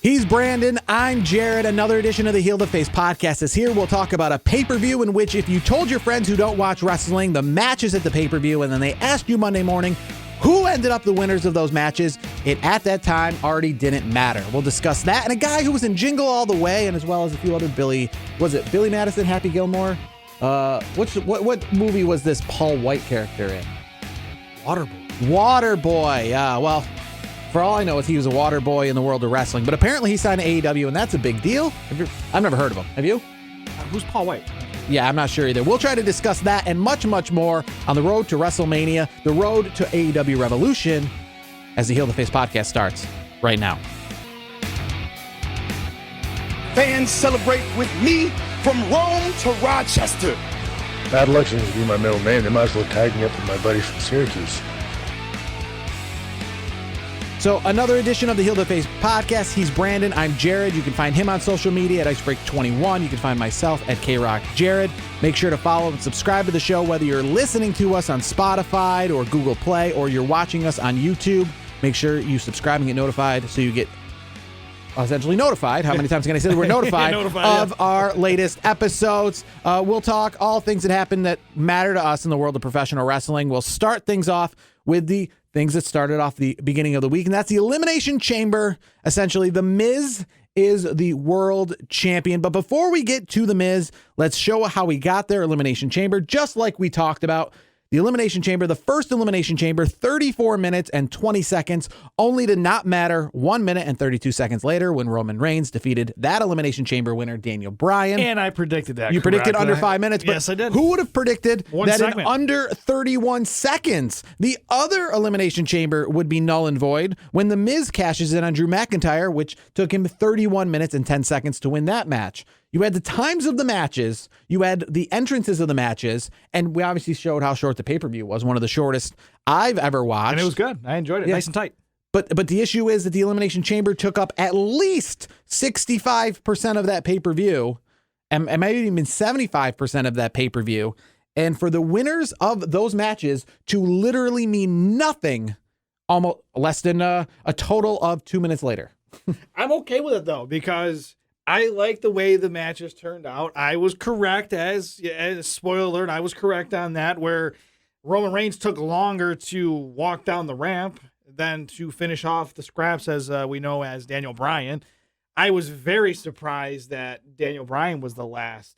He's Brandon. I'm Jared. Another edition of the Heel to Face podcast is here. We'll talk about a pay-per-view in which if you told your friends who don't watch wrestling the matches at the pay-per-view and then they asked you Monday morning who ended up the winners of those matches, it at that time already didn't matter. We'll discuss that and a guy who was in Jingle All the Way and as well as a few other Billy Madison, Happy Gilmore? What movie was this Paul White character in? Waterboy. Well, for all I know is he was a water boy in the world of wrestling, but apparently he signed to AEW and that's a big deal. I've never heard of him. Have you? Who's Paul White? Yeah, I'm not sure either. We'll try to discuss that and much, much more on the road to WrestleMania, the road to AEW Revolution, as the Heel to Face podcast starts right now. Fans celebrate with me from Rome to Rochester. Bad luck seems to be my middle name. They might as well tag me up with my buddies from Syracuse. So another edition of the Heel to Face podcast. He's Brandon. I'm Jared. You can find him on social media at Icebreak21. You can find myself at KRockJared. Make sure to follow and subscribe to the show, whether you're listening to us on Spotify or Google Play or you're watching us on YouTube. Make sure you subscribe and get notified so you get essentially notified. How many times can I say the word notified? Of our latest episodes. We'll talk all things that happen that matter to us in the world of professional wrestling. We'll start things off with the things that started off the beginning of the week, and that's the Elimination Chamber. Essentially, The Miz is the world champion. But before we get to The Miz, let's show how we got there. Elimination Chamber, just like we talked about. The Elimination Chamber, the first Elimination Chamber, 34 minutes and 20 seconds, only to not matter 1 minute and 32 seconds later when Roman Reigns defeated that Elimination Chamber winner, Daniel Bryan. And I predicted that. You predicted under 5 minutes, but yes, I did. Who would have predicted that segment. in under 31 seconds, the other Elimination Chamber would be null and void when The Miz cashes in on Drew McIntyre, which took him 31 minutes and 10 seconds to win that match. You had the times of the matches, you had the entrances of the matches, and we obviously showed how short the pay-per-view was, one of the shortest I've ever watched. And it was good. I enjoyed it. Yeah. Nice and tight. But the issue is that the Elimination Chamber took up at least 65% of that pay-per-view, and maybe even 75% of that pay-per-view, and for the winners of those matches to literally mean nothing almost less than a total of 2 minutes later. I'm okay with it, though, because I like the way the matches turned out. I was correct, as spoiler alert, I was correct on that, where Roman Reigns took longer to walk down the ramp than to finish off the scraps, as we know as Daniel Bryan. I was very surprised that Daniel Bryan was the last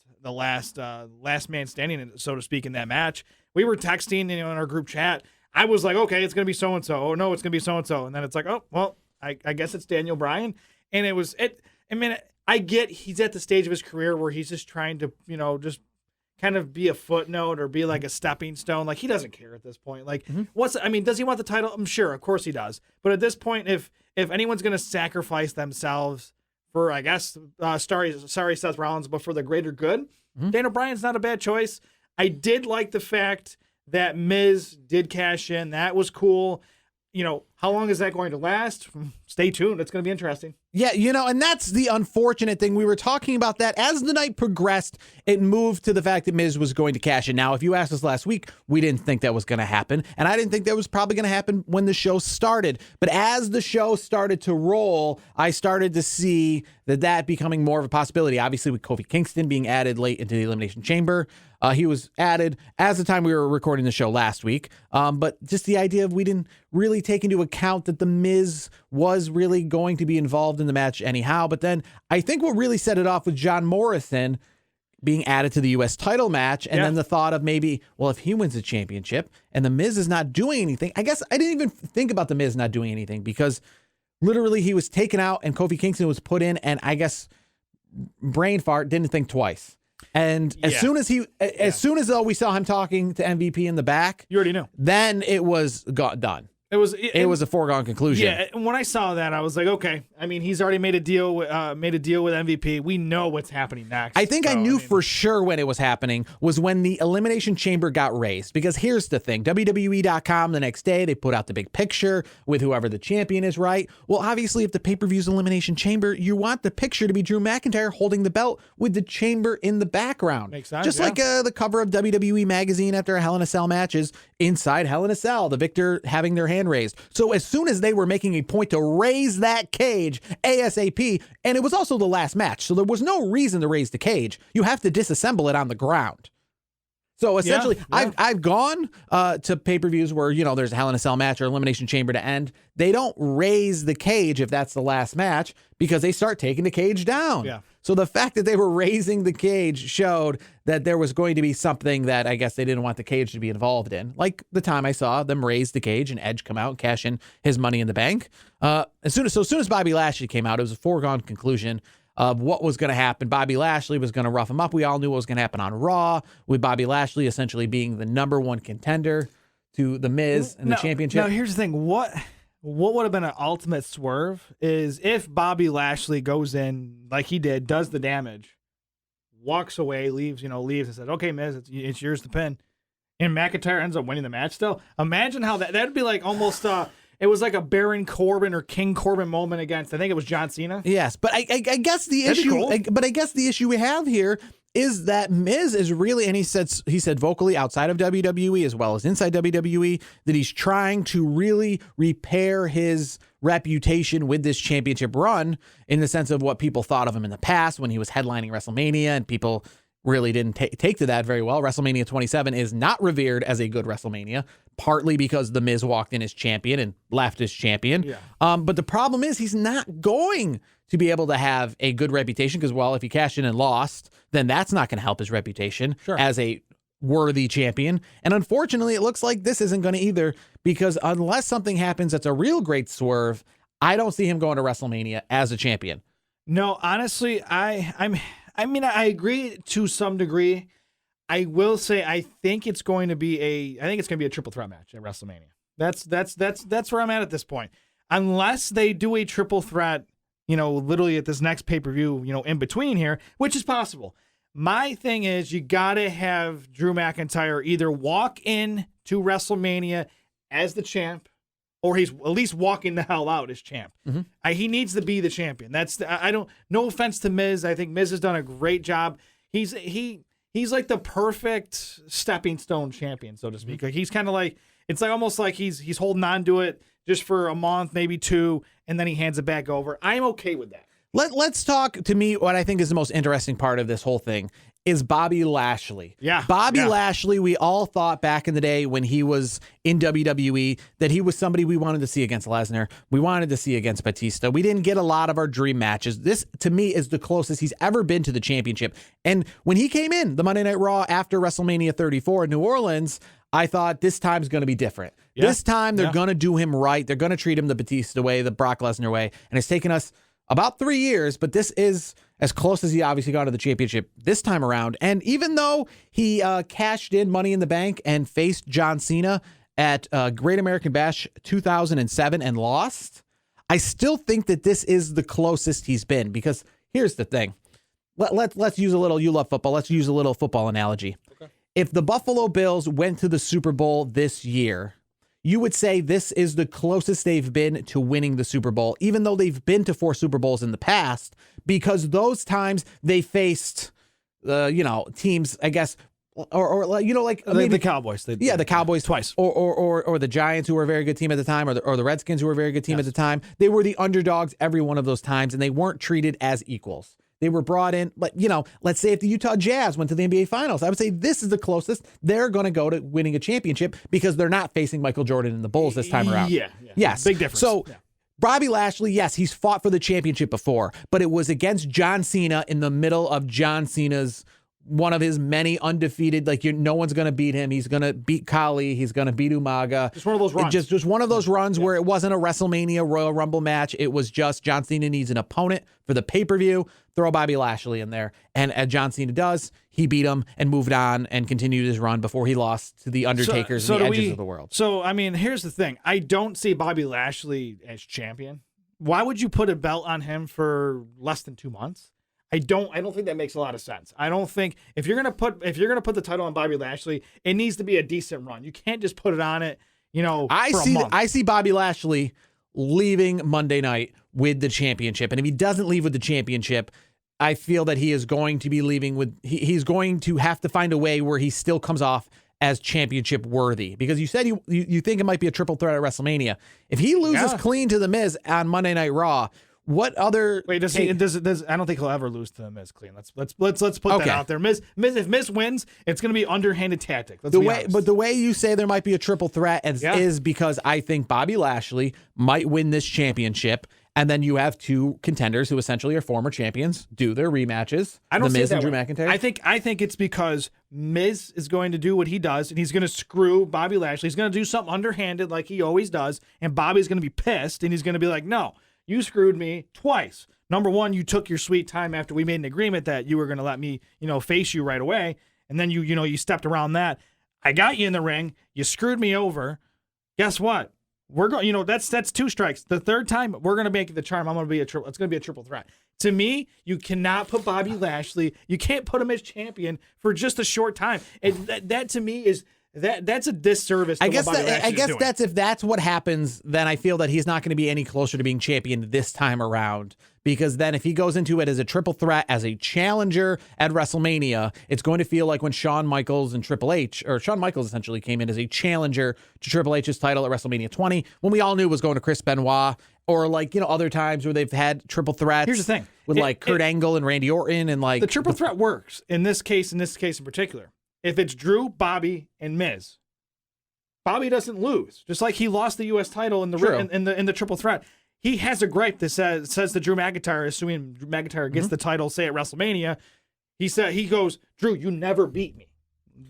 man standing, so to speak, in that match. We were texting, in our group chat. I was like, okay, it's gonna be so and so. Oh no, it's gonna be so and so. And then it's like, oh well, I guess it's Daniel Bryan. And it was it. I mean, I get he's at the stage of his career where he's just trying to, just kind of be a footnote or be like a stepping stone. Like, he doesn't care at this point. Like, does he want the title? I'm sure, of course he does. But at this point, if anyone's going to sacrifice themselves for, I guess, sorry Seth Rollins, but for the greater good, Daniel Bryan's not a bad choice. I did like the fact that Miz did cash in. That was cool. How long is that going to last? Stay tuned. It's going to be interesting. Yeah, and that's the unfortunate thing. We were talking about that as the night progressed. It moved to the fact that Miz was going to cash in. Now, if you asked us last week, we didn't think that was going to happen. And I didn't think that was probably going to happen when the show started. But as the show started to roll, I started to see that becoming more of a possibility. Obviously, with Kofi Kingston being added late into the Elimination Chamber. He was added as the time we were recording the show last week. But just the idea of we didn't really take into account that The Miz was really going to be involved in the match anyhow. But then I think what really set it off was John Morrison being added to the U.S. title match. And then the thought of maybe, well, if he wins the championship and The Miz is not doing anything, I guess I didn't even think about The Miz not doing anything because literally he was taken out and Kofi Kingston was put in. And I guess brain fart, didn't think twice. And as soon as we saw him talking to MVP in the back, you already knew. Then it was done. It was a foregone conclusion. Yeah, and when I saw that, I was like, okay. I mean, he's already made a deal with MVP. We know what's happening next. I think I knew for sure when it was happening was when the Elimination Chamber got raised. Because here's the thing. WWE.com the next day, they put out the big picture with whoever the champion is, right? Well, obviously, if the pay-per-view's Elimination Chamber, you want the picture to be Drew McIntyre holding the belt with the chamber in the background. Makes sense, Just like the cover of WWE Magazine after a Hell in a Cell match is inside Hell in a Cell, the victor having their hand raised. So as soon as they were making a point to raise that cage ASAP, and it was also the last match, so there was no reason to raise the cage. You have to disassemble it on the ground. So essentially, I've gone to pay-per-views where, there's a Hell in a Cell match or Elimination Chamber to end. They don't raise the cage if that's the last match because they start taking the cage down. Yeah. So the fact that they were raising the cage showed that there was going to be something that I guess they didn't want the cage to be involved in. Like the time I saw them raise the cage and Edge come out and cash in his Money in the Bank. As soon as Bobby Lashley came out, it was a foregone conclusion of what was going to happen. Bobby Lashley was going to rough him up. We all knew what was going to happen on Raw, with Bobby Lashley essentially being the number one contender to The Miz and the championship. Now, here's the thing. What would have been an ultimate swerve is if Bobby Lashley goes in like he did, does the damage, walks away, leaves and says, "Okay, Miz, it's yours to pin," and McIntyre ends up winning the match still. Imagine how that'd be like almost it was like a Baron Corbin or King Corbin moment against, I think it was John Cena. Yes, but I guess the That'd be issue, cool. but I guess the issue we have here is that Miz is really, and he said vocally outside of WWE as well as inside WWE that he's trying to really repair his reputation with this championship run in the sense of what people thought of him in the past when he was headlining WrestleMania, and people really didn't take to that very well. WrestleMania 27 is not revered as a good WrestleMania, partly because The Miz walked in as champion and left as champion. Yeah. But the problem is he's not going to be able to have a good reputation because, well, if he cashed in and lost, then that's not going to help his reputation as a worthy champion. And unfortunately, it looks like this isn't going to either because unless something happens that's a real great swerve, I don't see him going to WrestleMania as a champion. No, honestly, I agree to some degree. I will say I think it's going to be a triple threat match at WrestleMania. That's where I'm at this point. Unless they do a triple threat, literally at this next pay-per-view, in between here, which is possible. My thing is you got to have Drew McIntyre either walk in to WrestleMania as the champ, or he's at least walking the hell out as champ. Mm-hmm. He needs to be the champion. No offense to Miz. I think Miz has done a great job. He's like the perfect stepping stone champion, so to speak. Mm-hmm. Like he's kind of like, it's like almost like he's holding on to it just for a month, maybe two, and then he hands it back over. I'm okay with that. Let's talk, to me, what I think is the most interesting part of this whole thing is Bobby Lashley. Yeah. Bobby Lashley, we all thought back in the day when he was in WWE that he was somebody we wanted to see against Lesnar. We wanted to see against Batista. We didn't get a lot of our dream matches. This, to me, is the closest he's ever been to the championship. And when he came in the Monday Night Raw after WrestleMania 34 in New Orleans, I thought this time's going to be different. Yeah. This time they're going to do him right. They're going to treat him the Batista way, the Brock Lesnar way. And it's taken us about 3 years, but this is as close as he obviously got to the championship this time around. And even though he cashed in Money in the Bank and faced John Cena at Great American Bash 2007 and lost, I still think that this is the closest he's been because here's the thing. Let's use a little, you love football. Let's use a little football analogy. Okay. If the Buffalo Bills went to the Super Bowl this year, you would say this is the closest they've been to winning the Super Bowl, even though they've been to 4 Super Bowls in the past, because those times they faced, teams, I guess, or like maybe the Cowboys. The Cowboys twice, or the Giants, who were a very good team at the time, or the Redskins, who were a very good team at the time. They were the underdogs every one of those times, and they weren't treated as equals. They were brought in, but let's say if the Utah Jazz went to the NBA Finals, I would say this is the closest they're going to go to winning a championship because they're not facing Michael Jordan and the Bulls this time around. Yeah. Yes. Big difference. So Bobby Lashley, yes, he's fought for the championship before, but it was against John Cena in the middle of John Cena's one of his many undefeated, no one's going to beat him. He's going to beat Kali. He's going to beat Umaga. Just one of those runs. Just one of those runs where it wasn't a WrestleMania Royal Rumble match. It was just John Cena needs an opponent for the pay-per-view. Throw Bobby Lashley in there. And as John Cena does, he beat him and moved on and continued his run before he lost to the Undertakers and the Edges of the world. So, here's the thing. I don't see Bobby Lashley as champion. Why would you put a belt on him for less than 2 months? I don't think that makes a lot of sense. I don't think if you're gonna put the title on Bobby Lashley, it needs to be a decent run. You can't just put it on it, for a month. I see Bobby Lashley leaving Monday night with the championship, and if he doesn't leave with the championship, I feel that he is going to be leaving with he's going to have to find a way where he still comes off as championship worthy? Because you said you think it might be a triple threat at WrestleMania. If he loses clean to The Miz on Monday Night Raw, what other? Wait, does he? Does I don't think he'll ever lose to The Miz clean. Let's put that out there. Miz, if Miz wins, it's going to be underhanded tactic. But the way you say there might be a triple threat is because I think Bobby Lashley might win this championship, and then you have two contenders who essentially are former champions do their rematches. I don't The Miz see and that Drew way. McIntyre. I think it's because Miz is going to do what he does, and he's going to screw Bobby Lashley. He's going to do something underhanded like he always does, and Bobby's going to be pissed, and he's going to be like, "No, you screwed me twice. Number one, you took your sweet time after we made an agreement that you were going to let me, face you right away. And then you stepped around that. I got you in the ring. You screwed me over. Guess what? We're going, that's two strikes. The third time, we're going to make it the charm. It's going to be a triple threat. To me, you cannot put Bobby Lashley, you can't put him as champion for just a short time. That to me is, that's a disservice. I guess that's if that's what happens, then I feel that he's not going to be any closer to being champion this time around. Because then if he goes into it as a triple threat, as a challenger at WrestleMania, it's going to feel like when Shawn Michaels and Triple H, or Shawn Michaels essentially came in as a challenger to Triple H's title at WrestleMania 20, when we all knew it was going to Chris Benoit, or other times where they've had triple threats. Here's the thing. With Kurt Angle and Randy Orton and the triple threat works in this case in particular. If it's Drew, Bobby, and Miz, Bobby doesn't lose. Just like he lost the U.S. title in the triple threat. He has a gripe that says to Drew McIntyre, assuming Drew McIntyre gets the title, say at WrestleMania, he goes, Drew, you never beat me.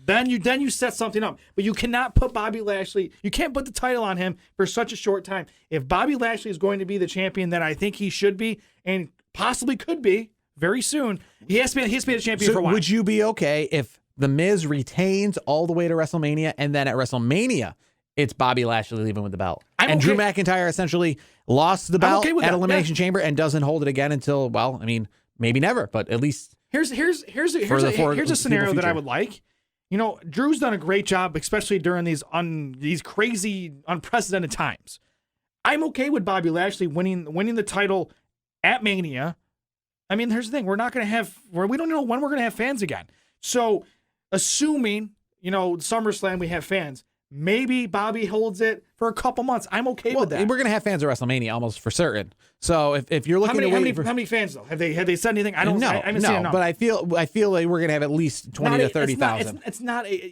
Then you set something up. But you cannot put Bobby Lashley, you can't put the title on him for such a short time. If Bobby Lashley is going to be the champion that I think he should be, and possibly could be very soon, he has to be a champion for a while. Would you be okay if The Miz retains all the way to WrestleMania, and then at WrestleMania, it's Bobby Lashley leaving with the belt? Drew McIntyre essentially lost the belt at Elimination Chamber and doesn't hold it again until, maybe never, but at least here's a scenario that I would like. Drew's done a great job, especially during these crazy, unprecedented times. I'm okay with Bobby Lashley winning the title at Mania. I mean, here's the thing: we don't know when we're going to have fans again. So, assuming SummerSlam we have fans, maybe Bobby holds it for a couple months. I'm okay with that. We're going to have fans at WrestleMania almost for certain. So if you're looking how many fans though? Have they said anything? I don't know. I haven't seen it. But I feel like we're going to have at least 20 to 30,000.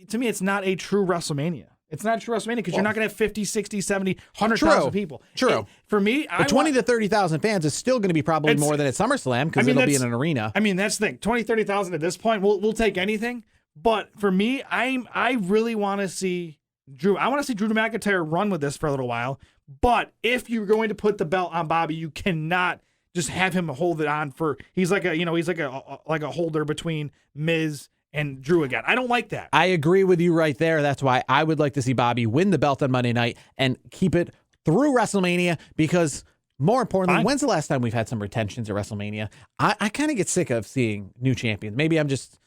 To me, it's not a true WrestleMania. It's not a true WrestleMania because you're not going to have 50, 60, 70, 100,000 people. True. For me, 20 to 30,000 fans is still going to be probably more than at SummerSlam because it'll be in an arena. I mean, that's the thing. 20, 30,000 at this point, we'll take anything. But for me, I really want to see Drew. I want to see Drew McIntyre run with this for a little while. But if you're going to put the belt on Bobby, you cannot just have him hold it on for. He's like a holder between Miz and Drew again. I don't like that. I agree with you right there. That's why I would like to see Bobby win the belt on Monday night and keep it through WrestleMania, because more importantly, when's the last time we've had some retentions at WrestleMania? I kind of get sick of seeing new champions. Maybe I'm just,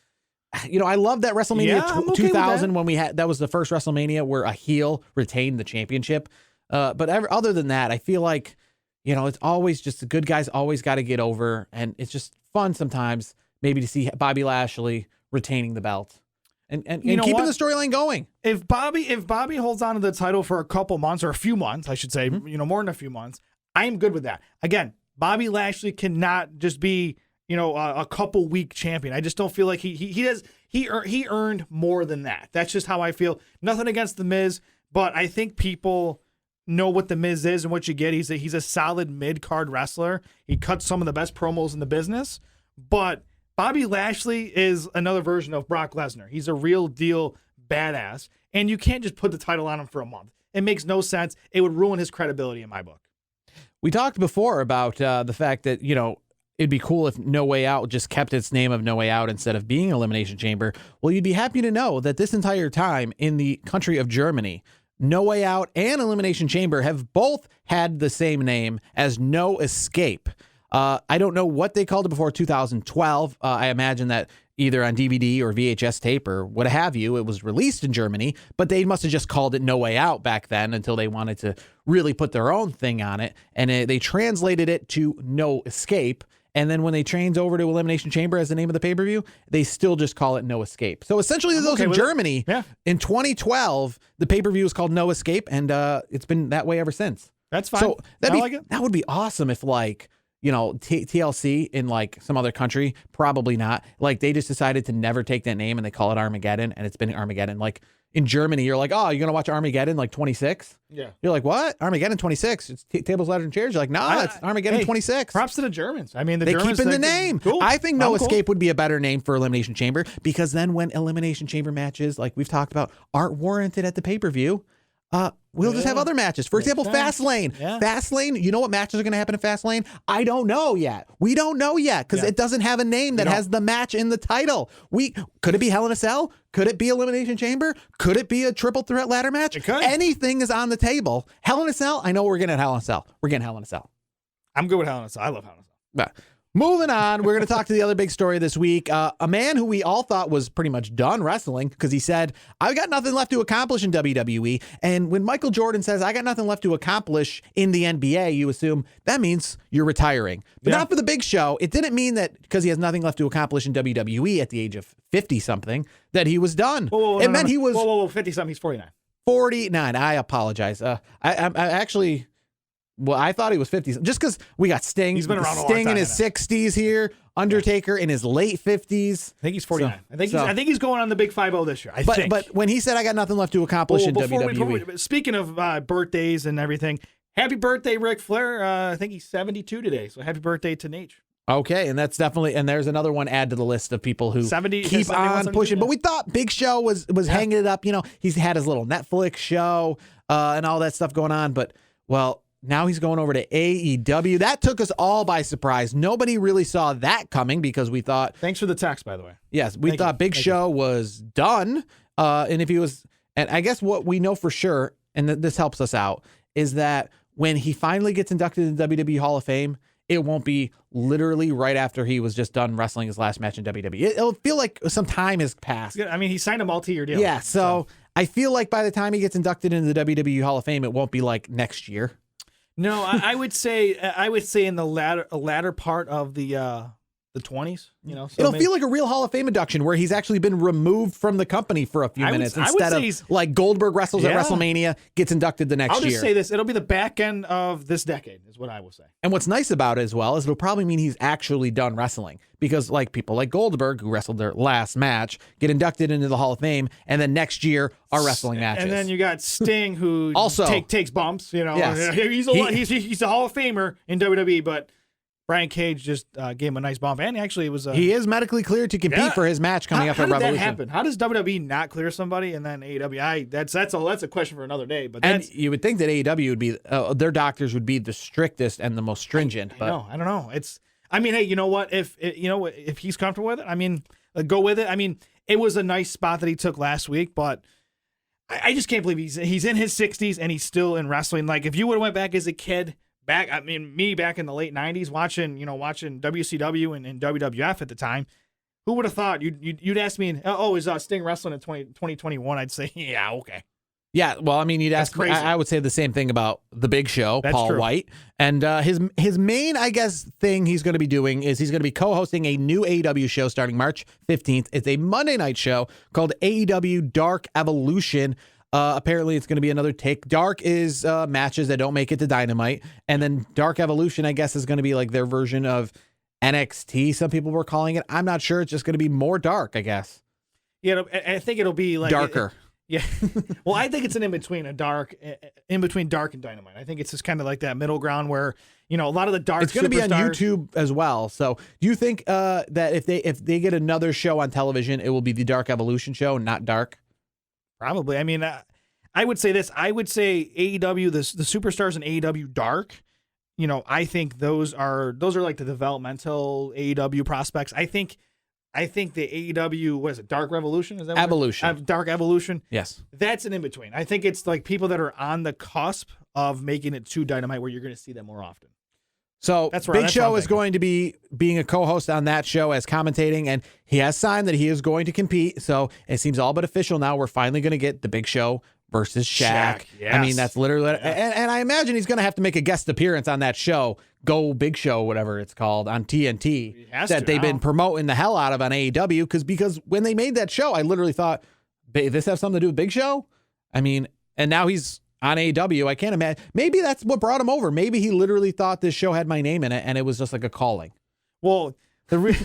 I love that WrestleMania 2000 when that was the first WrestleMania where a heel retained the championship. But other than that, I feel like, it's always just the good guys always got to get over. And it's just fun sometimes maybe to see Bobby Lashley retaining the belt and keeping the storyline going. If Bobby holds on to the title for a couple months, or a few months, I should say, more than a few months, I'm good with that. Again, Bobby Lashley cannot just be, a couple week champion. I just don't feel like he earned more than that. That's just how I feel. Nothing against The Miz, but I think people know what The Miz is and what you get. He's a solid mid-card wrestler. He cuts some of the best promos in the business, but Bobby Lashley is another version of Brock Lesnar. He's a real deal badass, and you can't just put the title on him for a month. It makes no sense. It would ruin his credibility in my book. We talked before about the fact that, it'd be cool if No Way Out just kept its name of No Way Out instead of being Elimination Chamber. Well, you'd be happy to know that this entire time in the country of Germany, No Way Out and Elimination Chamber have both had the same name as No Escape. I don't know what they called it before 2012. I imagine that either on DVD or VHS tape or what have you, it was released in Germany, but they must have just called it No Way Out back then until they wanted to really put their own thing on it. And they translated it to No Escape. And then when they change over to Elimination Chamber as the name of the pay-per-view, they still just call it No Escape. So essentially, those in Germany, in 2012, the pay-per-view was called No Escape, and it's been that way ever since. That's fine. So that would be awesome if, like, you know, TLC in like some other country, probably not. Like, they just decided to never take that name and they call it Armageddon, and it's been Armageddon. Like, in Germany, you're like, oh, you're going to watch Armageddon like 26? Yeah. You're like, what? Armageddon 26? It's tables, ladders, and chairs. You're like, nah, it's Armageddon 26. Props to the Germans. I mean, they Germans, keep in the name. Cool. I think No Escape would be a better name for Elimination Chamber, because then when Elimination Chamber matches, like we've talked about, aren't warranted at the pay-per-view, we'll just have other matches. For example, Fastlane. Fastlane, you know what matches are going to happen in Fastlane? I don't know yet. We don't know yet, because it doesn't have a name that has the match in the title. Could it be Hell in a Cell? Could it be Elimination Chamber? Could it be a triple threat ladder match? It could. Anything is on the table. Hell in a Cell? I know we're getting Hell in a Cell. We're getting Hell in a Cell. I'm good with Hell in a Cell. I love Hell in a Cell. But moving on, we're going to talk to the other big story this week. A man who we all thought was pretty much done wrestling, because he said, I've got nothing left to accomplish in WWE. And when Michael Jordan says, I got nothing left to accomplish in the NBA, you assume that means you're retiring. But not for the Big Show. It didn't mean that because he has nothing left to accomplish in WWE at the age of 50-something, that he was done. It meant he was... 50-something. He's 49. 49. I apologize. I actually... Well, I thought he was 50, just because we got Sting. He's been around a long Sting time, in his 60s here, Undertaker in his late 50s. I think he's 49. I think he's going on the big 5-0 this year. But when he said, I got nothing left to accomplish in WWE. Speaking of birthdays and everything, happy birthday, Ric Flair. I think he's 72 today, so happy birthday to Nate. Okay, and that's definitely, and there's another one add to the list of people who keep on pushing. But we thought Big Show was hanging it up. You know, he's had his little Netflix show and all that stuff going on. But, well, now he's going over to AEW. That took us all by surprise. Nobody really saw that coming, because we thought... Thanks for the text, by the way. Yes, we thought Big Show was done. And if he was... And I guess what we know for sure, and this helps us out, is that when he finally gets inducted in the WWE Hall of Fame, it won't be literally right after he was just done wrestling his last match in WWE. It'll feel like some time has passed. I mean, he signed a multi-year deal. Yeah, so I feel like by the time he gets inducted into the WWE Hall of Fame, it won't be like next year. No, I would say in the latter part of the 20s, you know. So it'll feel like a real Hall of Fame induction where he's actually been removed from the company for a few minutes instead of like Goldberg wrestles at WrestleMania, gets inducted the next year. I'll just say this. It'll be the back end of this decade is what I will say. And what's nice about it as well is it'll probably mean he's actually done wrestling, because like people like Goldberg, who wrestled their last match, get inducted into the Hall of Fame, and then next year are wrestling matches. And then you got Sting, who also takes bumps. You know, yes. he's a Hall of Famer in WWE, but Brian Cage just gave him a nice bump, and actually it was he is medically cleared to compete for his match coming up at Revolution. How did that happen? How does WWE not clear somebody and then AEW? That's a question for another day. But you would think that AEW would be their doctors would be the strictest and the most stringent. I don't know. I mean, hey, you know what? If he's comfortable with it, I mean, go with it. I mean, it was a nice spot that he took last week, but I just can't believe he's in his 60s and he's still in wrestling. Like, if you would have went back as a kid. Back in the late 90s, watching WCW and WWF at the time, who would have thought you'd ask me, oh, is Sting wrestling in 2021? I'd say, yeah, okay. Yeah, well, I mean, you'd ask me, I would say the same thing about the Big Show, Paul White. And his main, I guess, thing he's going to be doing is he's going to be co-hosting a new AEW show starting March 15th. It's a Monday night show called AEW Dark Evolution. Apparently it's going to be another take. Dark is matches that don't make it to Dynamite. And then Dark Evolution, I guess, is going to be like their version of NXT, some people were calling it. I'm not sure. It's just going to be more dark, I guess. Yeah, I think it'll be like... darker. Yeah. Well, I think it's an in-between Dark and Dynamite. I think it's just kind of like that middle ground where, you know, a lot of the dark... It's going to be on YouTube as well. So do you think that if they get another show on television, it will be the Dark Evolution show, not Dark? Probably. I mean, I would say this. I would say AEW, the superstars in AEW Dark, you know, I think those are like the developmental AEW prospects. I think the AEW, what is it, Dark Revolution? Is that Evolution? Dark Evolution? Yes. That's an in-between. I think it's like people that are on the cusp of making it to Dynamite where you're going to see them more often. So Big Show is going to be being a co-host on that show as commentating, and he has signed that he is going to compete. So it seems all but official now. We're finally going to get the Big Show versus Shaq. Yes. I mean, that's literally, and I imagine he's going to have to make a guest appearance on that show Go Big Show, whatever it's called, on TNT that they've been promoting the hell out of on AEW. Because when they made that show, I literally thought, this have something to do with Big Show? I mean, and now he's on AEW. I can't imagine. Maybe that's what brought him over. Maybe he literally thought this show had my name in it, and it was just like a calling. Well, the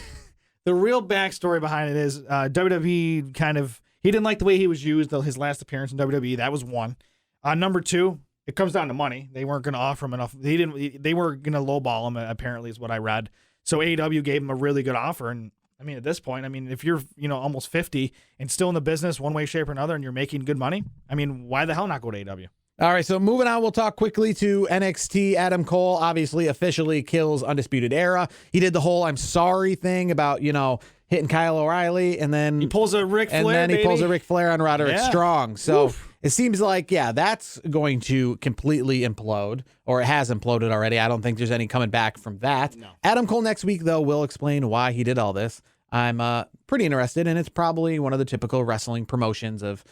real backstory behind it is WWE he didn't like the way he was used his last appearance in WWE. That was one. Number two, it comes down to money. They weren't going to offer him enough. They were going to lowball him, apparently, is what I read. So AEW gave him a really good offer. And I mean, at this point, if you're, almost 50 and still in the business one way, shape, or another, and you're making good money, why the hell not go to AEW? All right, so moving on, we'll talk quickly to NXT. Adam Cole obviously officially kills Undisputed Era. He did the whole I'm sorry thing about, hitting Kyle O'Reilly, and then he pulls a Ric Flair, and then he baby. pulls a Ric Flair on Roderick Strong. So Oof. It seems like, that's going to completely implode, or it has imploded already. I don't think there's any coming back from that. No. Adam Cole next week, though, will explain why he did all this. I'm pretty interested, and it's probably one of the typical wrestling promotions of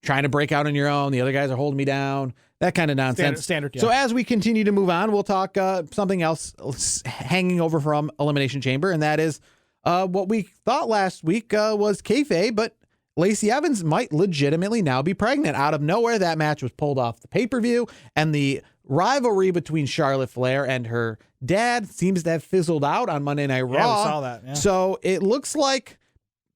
trying to break out on your own. The other guys are holding me down. That kind of nonsense. Standard, yeah. So as we continue to move on, we'll talk something else hanging over from Elimination Chamber, and that is what we thought last week was kayfabe, but Lacey Evans might legitimately now be pregnant. Out of nowhere, that match was pulled off the pay-per-view, and the rivalry between Charlotte Flair and her dad seems to have fizzled out on Monday Night Raw. Yeah, we saw that. Yeah. So it looks like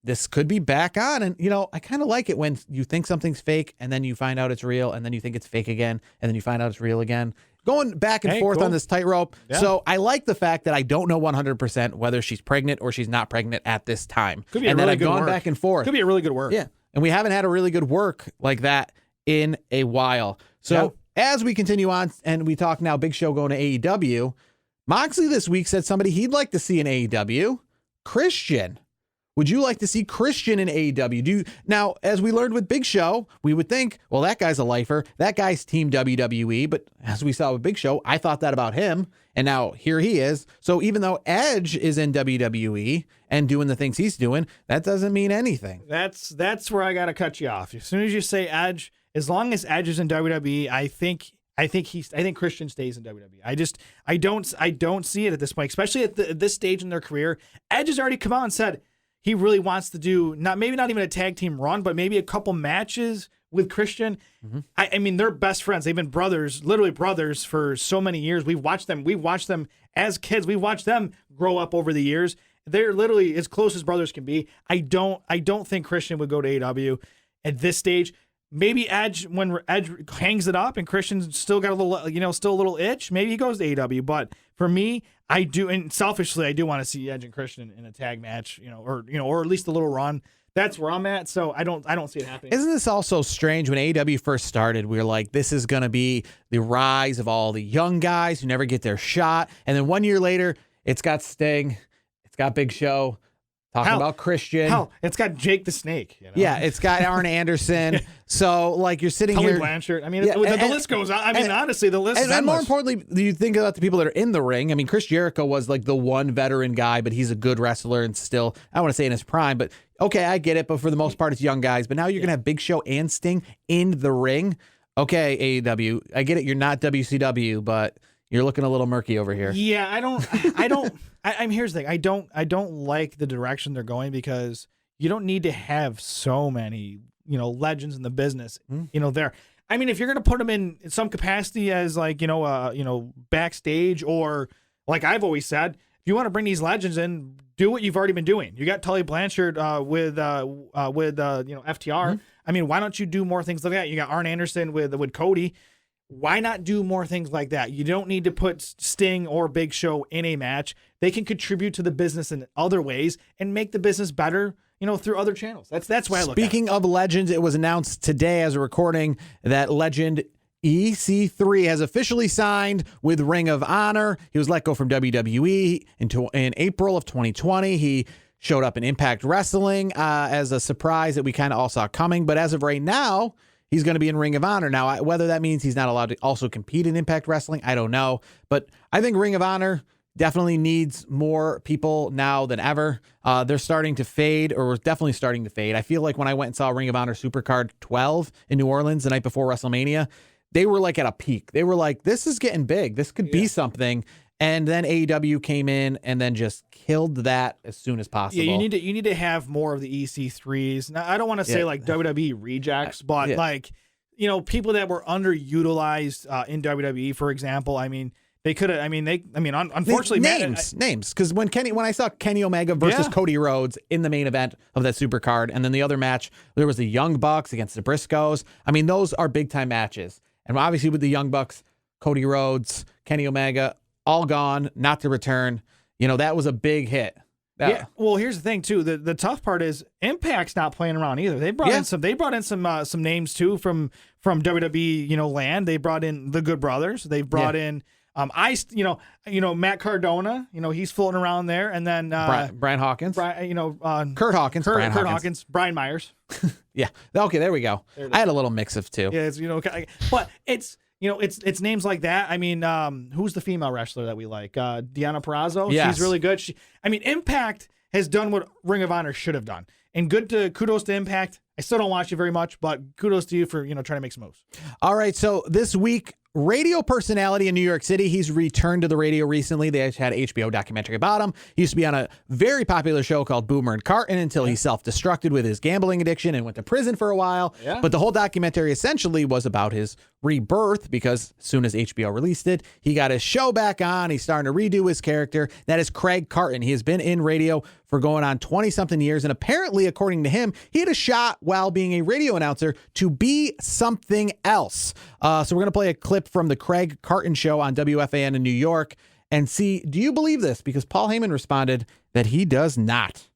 this could be back on. And, I kind of like it when you think something's fake and then you find out it's real, and then you think it's fake again, and then you find out it's real again. Going back and forth on this tightrope. Yeah. So I like the fact that I don't know 100% whether she's pregnant or she's not pregnant at this time. Could be and a then really I've good gone work. back and forth. Could be a really good work. Yeah. And we haven't had a really good work like that in a while. So as we continue on and we talk now, Big Show going to AEW, Moxley this week said somebody he'd like to see in AEW, Christian. Would you like to see Christian in AEW? Now, as we learned with Big Show, we would think, well, that guy's a lifer. That guy's Team WWE. But as we saw with Big Show, I thought that about him. And now here he is. So even though Edge is in WWE and doing the things he's doing, that doesn't mean anything. That's where I got to cut you off. As soon as you say Edge, as long as Edge is in WWE, I think Christian stays in WWE. I don't see it at this point, especially at this stage in their career. Edge has already come out and said he really wants to do maybe not even a tag team run, but maybe a couple matches with Christian. Mm-hmm. I mean, they're best friends. They've been brothers, literally brothers, for so many years. We've watched them as kids. We've watched them grow up over the years. They're literally as close as brothers can be. I don't think Christian would go to AEW at this stage. Maybe Edge, when Edge hangs it up and Christian's still got a little, still a little itch, maybe he goes to AEW. But for me, I do, and selfishly, I do want to see Edge and Christian in a tag match, or at least a little run. That's where I'm at. So I don't see it happening. Isn't this also strange? When AEW first started, we were like, this is going to be the rise of all the young guys who never get their shot. And then 1 year later, it's got Sting, it's got Big Show. Talking about Christian. Hell, it's got Jake the Snake. Yeah, it's got Arn Anderson. So, you're sitting Tully here. Blanchard. I mean, the list goes on. Honestly, the list is and more endless. importantly, you think about the people that are in the ring. I mean, Chris Jericho was the one veteran guy, but he's a good wrestler and still, I don't want to say in his prime, but okay, I get it. But for the most part, it's young guys. But now you're going to have Big Show and Sting in the ring. Okay, AEW, I get it. You're not WCW, but you're looking a little murky over here. Yeah, here's the thing. I don't like the direction they're going, because you don't need to have so many, legends in the business, there. I mean, if you're going to put them in some capacity as backstage, or like I've always said, if you want to bring these legends in, do what you've already been doing. You got Tully Blanchard with FTR. Mm-hmm. I mean, why don't you do more things like that? You got Arn Anderson with Cody. Why not do more things like that? You don't need to put Sting or Big Show in a match. They can contribute to the business in other ways and make the business better, through other channels. That's why I look at it. Speaking of legends, it was announced today as a recording that legend EC3 has officially signed with Ring of Honor. He was let go from WWE in April of 2020. He showed up in Impact Wrestling as a surprise that we kind of all saw coming. But as of right now, he's going to be in Ring of Honor. Now, whether that means he's not allowed to also compete in Impact Wrestling, I don't know. But I think Ring of Honor definitely needs more people now than ever. They're starting to fade, or definitely starting to fade. I feel like when I went and saw Ring of Honor Supercard 12 in New Orleans the night before WrestleMania, they were at a peak. They were like, this is getting big. This could be something. And then AEW came in and then just killed that as soon as possible. Yeah, you need to have more of the EC3s. Now, I don't want to say like WWE rejects, but like, people that were underutilized in WWE, for example. I mean, they could have. Unfortunately, names. Because when I saw Kenny Omega versus Cody Rhodes in the main event of that super card, and then the other match, there was the Young Bucks against the Briscoes. I mean, those are big time matches, and obviously with the Young Bucks, Cody Rhodes, Kenny Omega, all gone, not to return. That was a big hit. Yeah. Well, here's the thing too. The tough part is Impact's not playing around either. They brought in some names too from WWE land. They brought in the Good Brothers. They've brought in Matt Cardona. He's floating around there, and then Brian Hawkins. Kurt Hawkins. Kurt Hawkins. Brian Myers. Yeah. Okay. There we go. I had a little mix of two. Yeah. It's but it's. It's names like that. I mean, who's the female wrestler that we like? Deonna Purrazzo. Yes. She's really good. Impact has done what Ring of Honor should have done. And kudos to Impact. I still don't watch it very much, but kudos to you for, trying to make some moves. All right. So this week, radio personality in New York City. He's returned to the radio recently. They had an HBO documentary about him. He used to be on a very popular show called Boomer and Carton until he self-destructed with his gambling addiction and went to prison for a while. Yeah. But the whole documentary essentially was about his rebirth, because as soon as HBO released it, he got his show back on. He's starting to redo his character. That is Craig Carton. He has been in radio for going on 20-something years, and apparently, according to him, he had a shot while being a radio announcer to be something else. So we're going to play a clip from the Craig Carton show on WFAN in New York and see, do you believe this? Because Paul Heyman responded that he does not.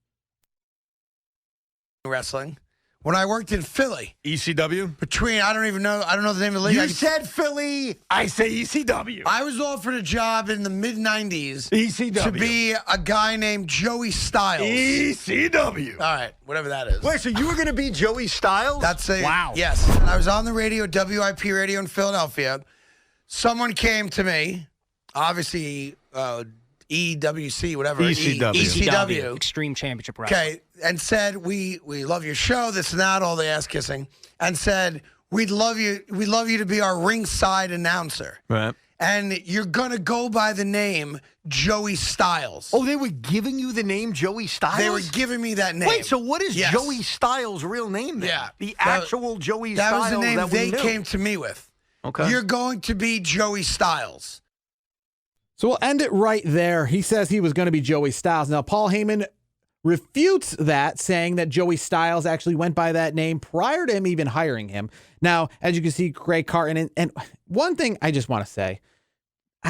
Wrestling. When I worked in Philly. ECW? I don't know the name of the league. You said Philly. I say ECW. I was offered a job in the mid-90s. ECW. To be a guy named Joey Styles. ECW. All right, whatever that is. Wait, so you were going to be Joey Styles? Wow. Yes. And I was on the radio, WIP radio in Philadelphia. Someone came to me, obviously, EWC, whatever. ECW. Extreme Championship Wrestling. Okay, and said, we love your show, this and that, all the ass kissing, and said, we'd love you to be our ringside announcer. Right. And you're going to go by the name Joey Styles. Oh, they were giving you the name Joey Styles? They were giving me that name. Wait, so what is Joey Styles' real name then? Yeah. The actual Joey that Styles was the name that they we knew. came to me with. Okay. You're going to be Joey Styles. So we'll end it right there. He says he was going to be Joey Styles. Now, Paul Heyman refutes that, saying that Joey Styles actually went by that name prior to him even hiring him. Now, as you can see, Craig Carton, and one thing I just want to say,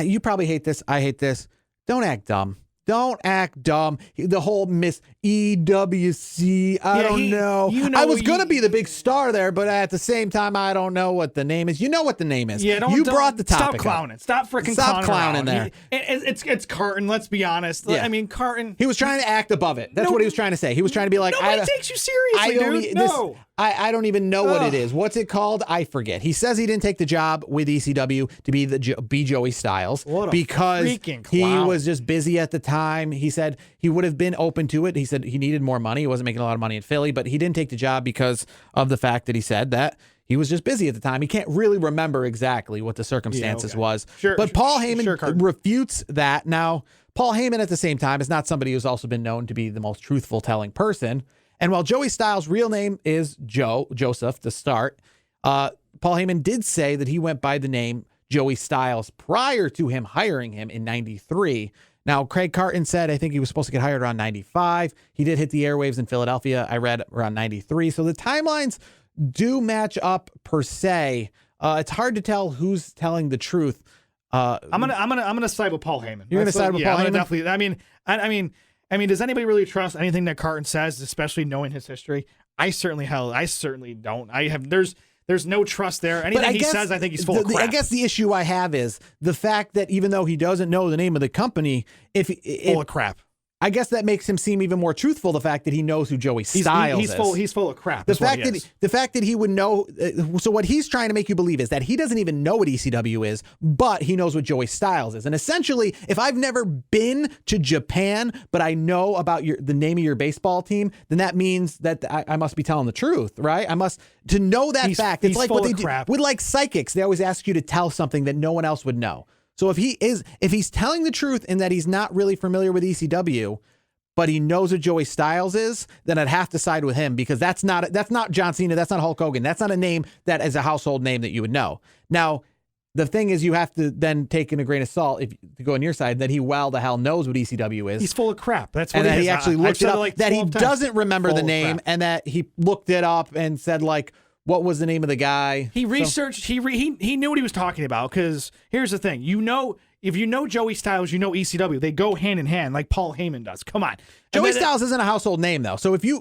you probably hate this. I hate this. Don't act dumb. Don't act dumb. The whole Miss EWC, I don't know. I was going to be the big star there, but at the same time, I don't know what the name is. You know what the name is. Yeah, you brought the topic. Stop clowning. Stop freaking clowning there. It's Carton, let's be honest. Yeah. I mean, Carton. He was trying to act above it. That's what he was trying to say. He was trying to be like, nobody takes you seriously, dude. No. I don't even know what it is. What's it called? I forget. He says he didn't take the job with ECW to be Joey Styles because he was just busy at the time. He said he would have been open to it. He said he needed more money. He wasn't making a lot of money in Philly, but he didn't take the job because of the fact that he said that he was just busy at the time. He can't really remember exactly what the circumstances was. But Paul Heyman refutes that. Now, Paul Heyman at the same time is not somebody who's also been known to be the most truthful telling person. And while Joey Styles' real name is Joseph to start, Paul Heyman did say that he went by the name Joey Styles prior to him hiring him in 93. Now, Craig Carton said, I think he was supposed to get hired around 95. He did hit the airwaves in Philadelphia, I read, around 93. So the timelines do match up per se. It's hard to tell who's telling the truth. I'm gonna side with Paul Heyman. You're gonna side with Paul Heyman? Definitely. I mean, does anybody really trust anything that Carton says, especially knowing his history? I certainly don't. There's no trust there. Anything he says, I think he's full of crap. I guess the issue I have is the fact that even though he doesn't know the name of the company, full of crap. I guess that makes him seem even more truthful. The fact that he knows who Joey Styles is. He's full of crap. The fact that he would know. So what he's trying to make you believe is that he doesn't even know what ECW is, but he knows what Joey Styles is. And essentially, if I've never been to Japan, but I know about the name of your baseball team, then that means that I must be telling the truth, right? I must to know that fact. It's like what they do with like psychics. They always ask you to tell something that no one else would know. So if he's telling the truth in that he's not really familiar with ECW, but he knows what Joey Styles is, then I'd have to side with him, because that's not John Cena, that's not Hulk Hogan, that's not a name that is a household name that you would know. Now, the thing is, you have to then take in a grain of salt, if to go on your side, that he well the hell knows what ECW is. He's full of crap. That's what and that he he actually looked it up. like that he 12 times. doesn't remember Full the of name, crap. and that he looked it up and said, like, what was the name of the guy? He researched. He knew what he was talking about. Because here's the thing, if you know Joey Styles, you know ECW. They go hand in hand, like Paul Heyman does. Come on, Joey Styles isn't a household name, though. So if he's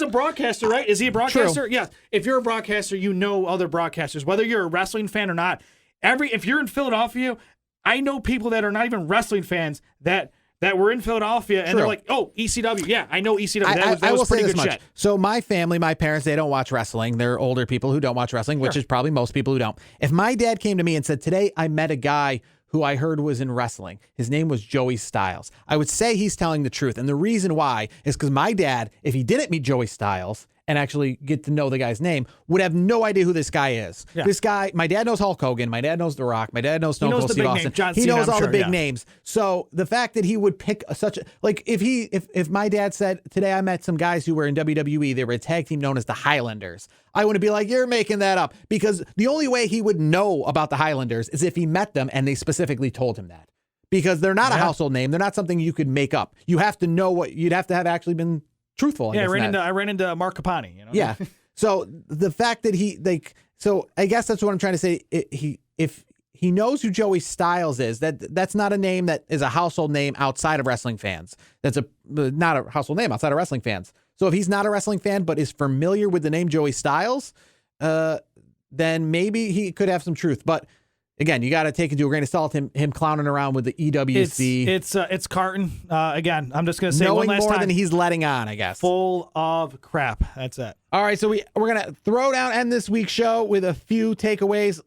a broadcaster, right? Is he a broadcaster? True. Yeah. If you're a broadcaster, you know other broadcasters, whether you're a wrestling fan or not. If you're in Philadelphia, I know people that are not even wrestling fans that were in Philadelphia, and they're like, "Oh, ECW, yeah, I know ECW." That was pretty good shit. So my family, my parents, they don't watch wrestling. They're older people who don't watch wrestling, which is probably most people who don't. If my dad came to me and said, "Today I met a guy who I heard was in wrestling. His name was Joey Styles," I would say he's telling the truth. And the reason why is because my dad, if he didn't meet Joey Styles and actually get to know the guy's name, would have no idea who this guy is. Yeah. This guy, my dad knows Hulk Hogan, my dad knows The Rock, my dad knows Stone Cold Steve Austin. He knows all the big names. So the fact that he would pick if my dad said, "Today I met some guys who were in WWE, they were a tag team known as the Highlanders," I wouldn't be like, "You're making that up," because the only way he would know about the Highlanders is if he met them and they specifically told him that. Because they're not a household name. They're not something you could make up. You have to know you'd have to have actually been truthful. I ran into Mark Capani. You know? Yeah. So the fact that so I guess that's what I'm trying to say. If he knows who Joey Styles is, that's not a name that is a household name outside of wrestling fans. That's not a household name outside of wrestling fans. So if he's not a wrestling fan but is familiar with the name Joey Styles, then maybe he could have some truth. But again, you got to take into a grain of salt him clowning around with the EWC. It's Carton. Again, I'm just going to say knowing one last more time. than he's letting on, I guess. Full of crap. That's it. All right, so we're going to end this week's show with a few takeaways.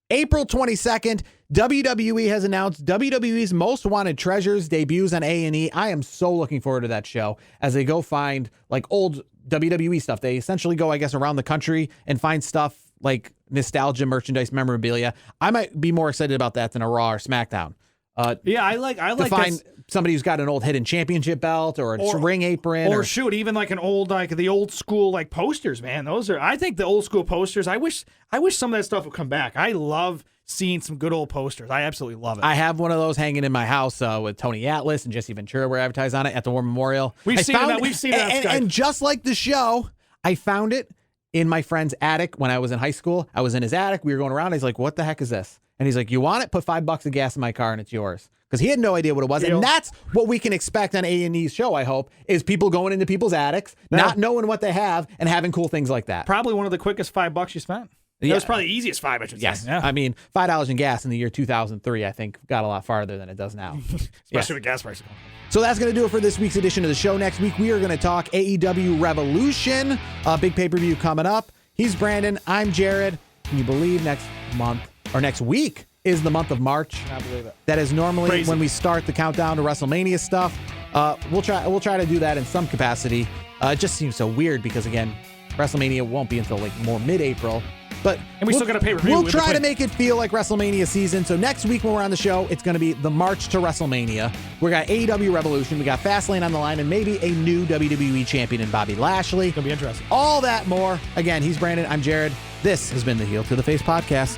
April 22nd, WWE has announced WWE's Most Wanted Treasures debuts on A&E. I am so looking forward to that show as they go find like old WWE stuff. They essentially go, I guess, around the country and find stuff like nostalgia, merchandise, memorabilia. I might be more excited about that than a Raw or SmackDown. I like to find somebody who's got an old hidden championship belt or a ring apron, or shoot, even like an old the old school like posters. Man, I think the old school posters. I wish some of that stuff would come back. I love seeing some good old posters. I absolutely love it. I have one of those hanging in my house with Tony Atlas and Jesse Ventura were advertised on it at the War Memorial. We've seen it. And just like the show, I found it in my friend's attic when I was in high school. I was in his attic. We were going around. He's like, "What the heck is this?" And he's like, "You want it? Put $5 of gas in my car and it's yours." Because he had no idea what it was. And that's what we can expect on A&E's show, I hope, is people going into people's attics, not knowing what they have, and having cool things like that. Probably one of the quickest $5 you spent. That was probably the easiest $5, I should say. Yes. Yeah. I mean, $5 in gas in the year 2003, I think, got a lot farther than it does now. Especially with gas prices. So that's going to do it for this week's edition of the show. Next week, we are going to talk AEW Revolution, a big pay-per-view coming up. He's Brandon. I'm Jared. Can you believe next week is the month of March? I believe it. That is normally Crazy. when we start the countdown to WrestleMania stuff. We'll try to do that in some capacity. It just seems so weird because, again, WrestleMania won't be until like more mid-April. But we still got to pay per-view. We'll try to make it feel like WrestleMania season. So next week when we're on the show, it's going to be the March to WrestleMania. We got AEW Revolution. We got Fastlane on the line and maybe a new WWE champion in Bobby Lashley. It's going to be interesting. All that more. Again, he's Brandon. I'm Jared. This has been the Heel to the Face podcast.